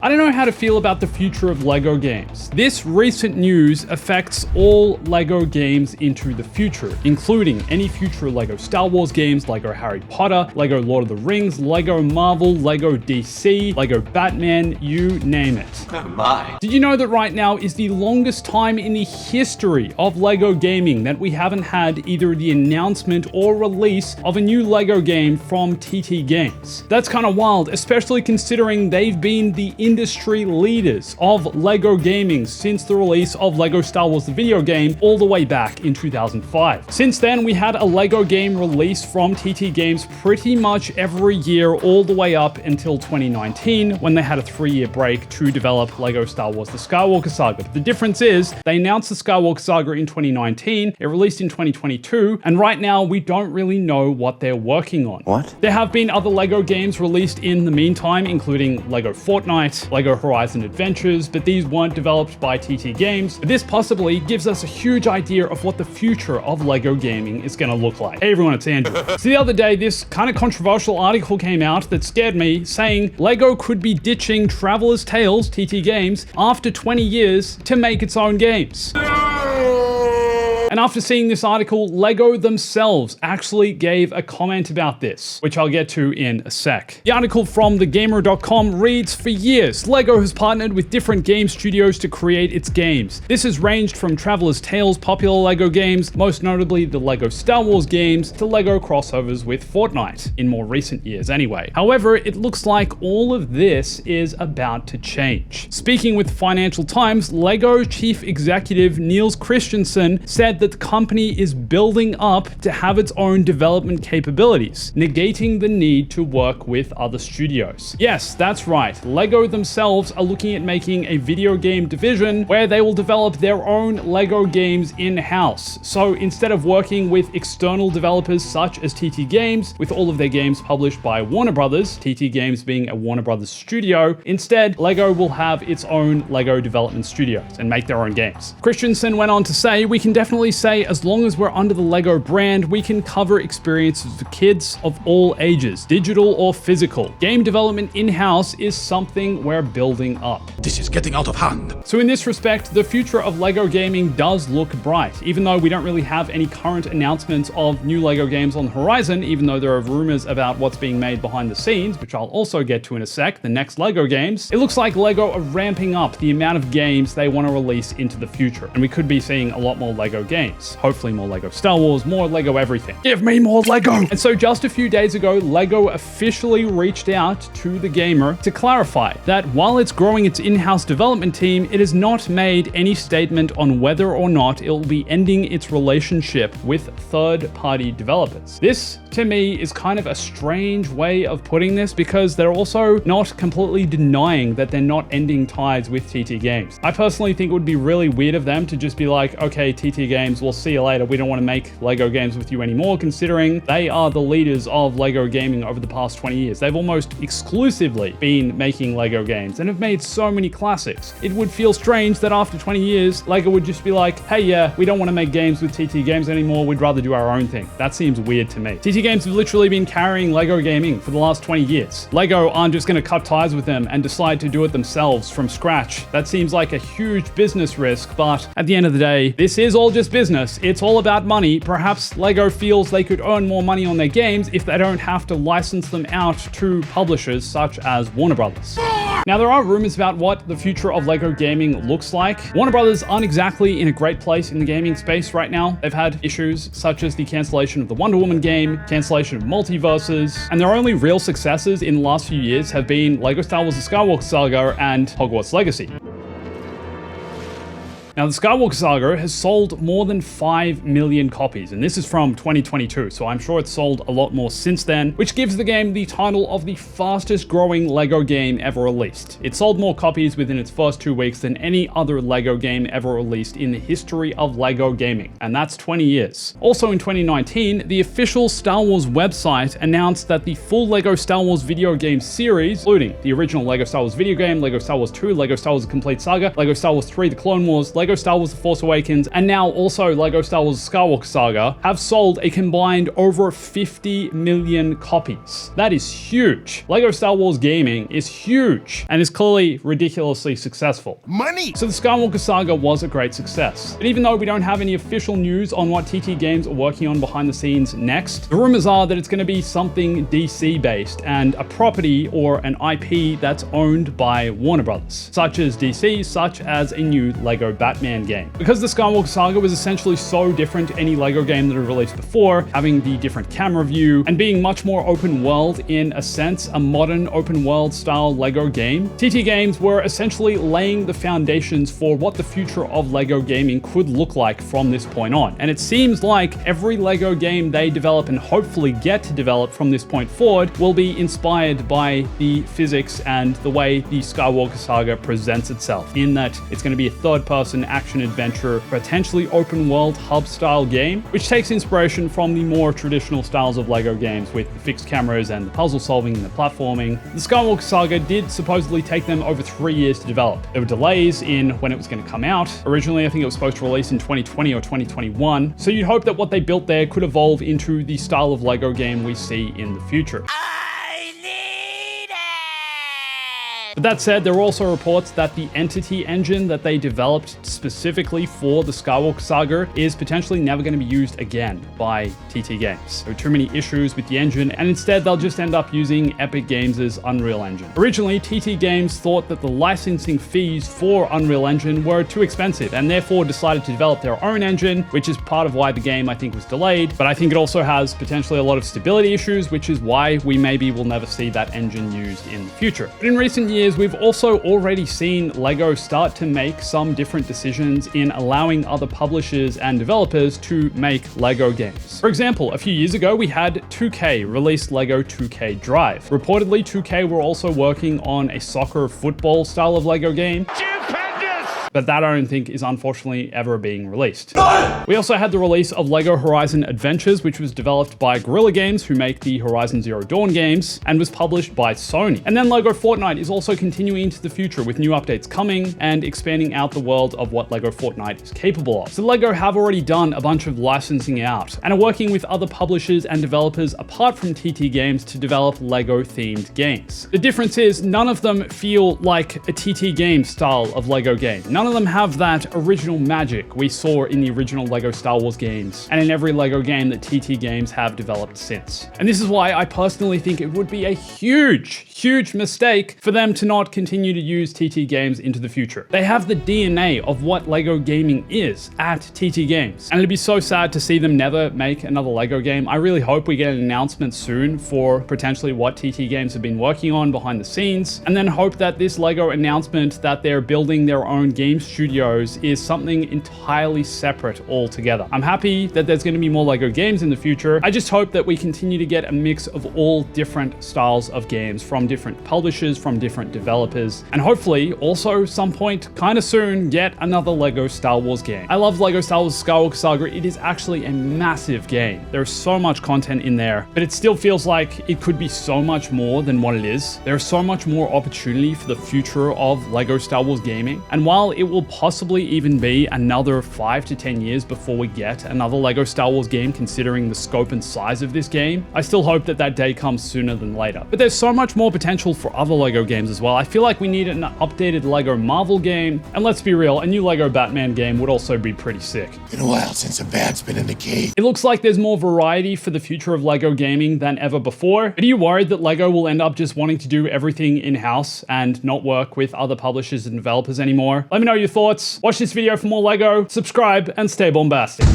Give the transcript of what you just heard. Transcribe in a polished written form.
I don't know how to feel about the future of LEGO games. This recent news affects all LEGO games into the future, including any future LEGO Star Wars games, LEGO Harry Potter, LEGO Lord of the Rings, LEGO Marvel, LEGO DC, LEGO Batman, you name it. Oh my. Did you know that right now is the longest time in the history of LEGO gaming that we haven't had either the announcement or release of a new LEGO game from TT Games? That's kind of wild, especially considering they've been the industry leaders of LEGO gaming since the release of LEGO Star Wars the video game all the way back in 2005. Since then, we had a LEGO game released from TT Games pretty much every year all the way up until 2019 when they had a 3-year break to develop LEGO Star Wars the Skywalker Saga. But the difference is they announced the Skywalker Saga in 2019, it released in 2022, and right now we don't really know what they're working on. What? There have been other LEGO games released in the meantime, including LEGO Fortnite, LEGO Horizon Adventures, but these weren't developed by TT Games. But this possibly gives us a huge idea of what the future of LEGO gaming is going to look like. Hey everyone, it's Andrew. So the other day, this kind of controversial article came out that scared me, saying LEGO could be ditching Traveler's Tales, TT Games, after 20 years to make its own games. And after seeing this article, LEGO themselves actually gave a comment about this, which I'll get to in a sec. The article from thegamer.com reads, "For years, LEGO has partnered with different game studios to create its games. This has ranged from Traveler's Tales popular LEGO games, most notably the LEGO Star Wars games, to LEGO crossovers with Fortnite, in more recent years anyway. However, it looks like all of this is about to change." Speaking with Financial Times, LEGO chief executive Niels Christensen said that the company is building up to have its own development capabilities, negating the need to work with other studios. Yes, that's right. LEGO themselves are looking at making a video game division where they will develop their own LEGO games in-house. So instead of working with external developers such as TT Games, with all of their games published by Warner Brothers, TT Games being a Warner Brothers studio, instead LEGO will have its own LEGO development studios and make their own games. Christensen went on to say, "We can definitely say as long as we're under the LEGO brand, we can cover experiences for kids of all ages, digital or physical. Game development in-house is something we're building up." This is getting out of hand. So in this respect, the future of LEGO gaming does look bright, even though we don't really have any current announcements of new LEGO games on the horizon, even though there are rumors about what's being made behind the scenes, which I'll also get to in a sec, the next LEGO games. It looks like LEGO are ramping up the amount of games they want to release into the future, and we could be seeing a lot more LEGO games. Hopefully more LEGO Star Wars, more LEGO everything. Give me more LEGO! And so just a few days ago, LEGO officially reached out to the gamer to clarify that while it's growing its in-house development team, it has not made any statement on whether or not it will be ending its relationship with third-party developers. This, to me, is kind of a strange way of putting this because they're also not completely denying that they're not ending ties with TT Games. I personally think it would be really weird of them to just be like, okay, TT Games, we'll see you later. We don't want to make LEGO games with you anymore, considering they are the leaders of LEGO gaming over the past 20 years. They've almost exclusively been making LEGO games and have made so many classics. It would feel strange that after 20 years, LEGO would just be like, hey, yeah, we don't want to make games with TT Games anymore. We'd rather do our own thing. That seems weird to me. TT Games have literally been carrying LEGO gaming for the last 20 years. LEGO aren't just going to cut ties with them and decide to do it themselves from scratch. That seems like a huge business risk, but at the end of the day, this is all just business. It's all about money. Perhaps LEGO feels they could earn more money on their games if they don't have to license them out to publishers such as Warner Brothers. Now, there are rumors about what the future of LEGO gaming looks like. Warner Brothers aren't exactly in a great place in the gaming space right now. They've had issues such as the cancellation of the Wonder Woman game, cancellation of Multiverses, and their only real successes in the last few years have been LEGO Star Wars the Skywalker Saga and Hogwarts Legacy. Now, the Skywalker Saga has sold more than 5 million copies, and this is from 2022, so I'm sure it's sold a lot more since then, which gives the game the title of the fastest growing LEGO game ever released. It sold more copies within its first 2 weeks than any other LEGO game ever released in the history of LEGO gaming, and that's 20 years. Also in 2019, the official Star Wars website announced that the full LEGO Star Wars video game series, including the original LEGO Star Wars video game, LEGO Star Wars 2, LEGO Star Wars The Complete Saga, LEGO Star Wars 3 The Clone Wars, LEGO LEGO Star Wars The Force Awakens, and now also LEGO Star Wars Skywalker Saga have sold a combined over 50 million copies. That is huge. LEGO Star Wars gaming is huge and is clearly ridiculously successful. Money! So the Skywalker Saga was a great success. But even though we don't have any official news on what TT Games are working on behind the scenes next, the rumors are that it's going to be something DC based and a property or an IP that's owned by Warner Brothers, such as DC, such as a new LEGO Batman game. Because the Skywalker Saga was essentially so different to any LEGO game that had released before, having the different camera view and being much more open world in a sense, a modern open world style LEGO game, TT Games were essentially laying the foundations for what the future of LEGO gaming could look like from this point on. And it seems like every LEGO game they develop and hopefully get to develop from this point forward will be inspired by the physics and the way the Skywalker Saga presents itself, in that it's going to be a third-person action adventure, potentially open world hub style game, which takes inspiration from the more traditional styles of LEGO games with the fixed cameras and the puzzle solving and the platforming. The Skywalker Saga did supposedly take them over 3 years to develop. There were delays in when it was going to come out. Originally, I think it was supposed to release in 2020 or 2021, so you'd hope that what they built there could evolve into the style of LEGO game we see in the future. But that said, there were also reports that the Entity engine that they developed specifically for the Skywalker Saga is potentially never going to be used again by TT Games. There are too many issues with the engine, and instead they'll just end up using Epic Games' Unreal Engine. Originally, TT Games thought that the licensing fees for Unreal Engine were too expensive, and therefore decided to develop their own engine, which is part of why the game I think was delayed. But I think it also has potentially a lot of stability issues, which is why we maybe will never see that engine used in the future. But in recent years, we've also already seen LEGO start to make some different decisions in allowing other publishers and developers to make LEGO games. For example, a few years ago, we had 2K release LEGO 2K Drive. Reportedly, 2K were also working on a soccer football style of LEGO game. But that I don't think is unfortunately ever being released. We also had the release of LEGO Horizon Adventures, which was developed by Guerrilla Games, who make the Horizon Zero Dawn games, and was published by Sony. And then LEGO Fortnite is also continuing into the future with new updates coming and expanding out the world of what LEGO Fortnite is capable of. So LEGO have already done a bunch of licensing out and are working with other publishers and developers apart from TT Games to develop LEGO themed games. The difference is none of them feel like a TT Games style of LEGO game. None of them have that original magic we saw in the original LEGO Star Wars games and in every LEGO game that TT Games have developed since. And this is why I personally think it would be a huge mistake for them to not continue to use TT Games into the future. They have the DNA of what LEGO gaming is at TT Games, and it'd be so sad to see them never make another LEGO game. I really hope we get an announcement soon for potentially what TT Games have been working on behind the scenes, and then hope that this LEGO announcement that they're building their own game studios is something entirely separate altogether. I'm happy that there's going to be more LEGO games in the future. I just hope that we continue to get a mix of all different styles of games from different publishers, from different developers, and hopefully also some point kind of soon get another LEGO Star Wars game. I love LEGO Star Wars Skywalker Saga. It is actually a massive game. There's so much content in there, but it still feels like it could be so much more than what it is. There's so much more opportunity for the future of LEGO Star Wars gaming, and while it will possibly even be another 5 to 10 years before we get another LEGO Star Wars game, considering the scope and size of this game, I still hope that that day comes sooner than later. But there's so much more potential for other LEGO games as well. I feel like we need an updated LEGO Marvel game, and let's be real, a new LEGO Batman game would also be pretty sick. Been a while since a bat's been in the cave. It looks like there's more variety for the future of LEGO gaming than ever before, but are you worried that LEGO will end up just wanting to do everything in-house and not work with other publishers and developers anymore? Let me know your thoughts. Watch this video for more LEGO, subscribe, and stay bombastic.